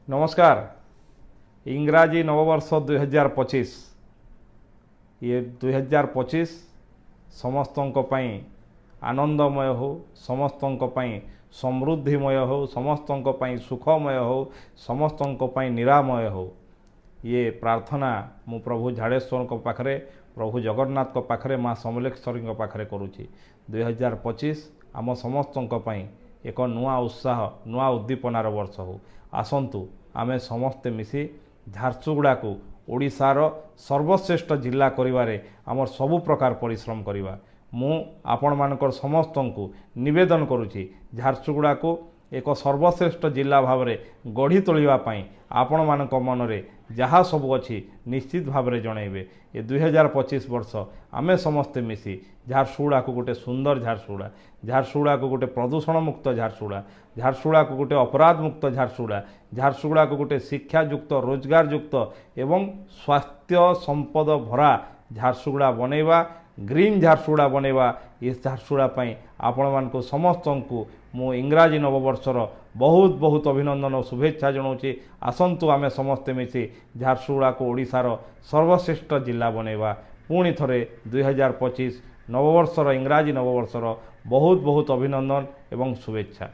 नमस्कार। इंग्राजी नववर्ष 2025 ये 2025 समस्तों पई आनंदमय हो, समस्तों पई समृद्धिमय हो, समस्तों पई सुखमय हो, समस्तों पई निरामय हो। ये प्रार्थना मु प्रभु झाड़ेश्वर पाखरे, प्रभु जगन्नाथ को पाखरे, माँ समलेश्वरी पाखरे करुछि। 2025 आम समस्तों पई एक नुआ उत्साह नुआ उद्दीपनार वर्ष हो। आसंतु आमे समस्ते मिसी झारसुगुड़ा को ओडिशार सर्वश्रेष्ठ जिला करिवारे आमर सबु प्रकार परिश्रम करिवा। मु आपण मानकर समस्तों को निवेदन करुछि झारसुगुड़ा को एक सर्वश्रेष्ठ जिला भाव में गढ़ी तोलिबा पई आपण मानक मनरे जहाँ सबू अच्छी निश्चित भाव में जनइबे। ये 2025 वर्ष आमे समस्ते मिसी झारसुगुड़ा को गोटे सुंदर झारसुगुड़ा, झारसुगुड़ा को गोटे प्रदूषण मुक्त झारसुगुड़ा, झारसुगुड़ा को गोटे अपराध मुक्त झारसुगुड़ा, झारसुगुड़ा को गोटे शिक्षा युक्त रोजगार युक्त एवं स्वास्थ्य संपद भरा झारसुगुड़ा बनैबा, ग्रीन झारसुगुड़ा बनैबा। ये झारसुगुड़ा पई आपण मानक समस्त को मु इंग्राजी नववर्षर बहुत बहुत अभिनंदन और शुभेच्छा जनाऊँगी। आसंतु आमे समस्ते मिसी झारसुगुड़ा को ओडिशार सर्वश्रेष्ठ जिला बनैबा। पुणी थरे 2025 नववर्षर इंग्राजी नववर्षर बहुत बहुत अभिनंदन एवं शुभेच्छा।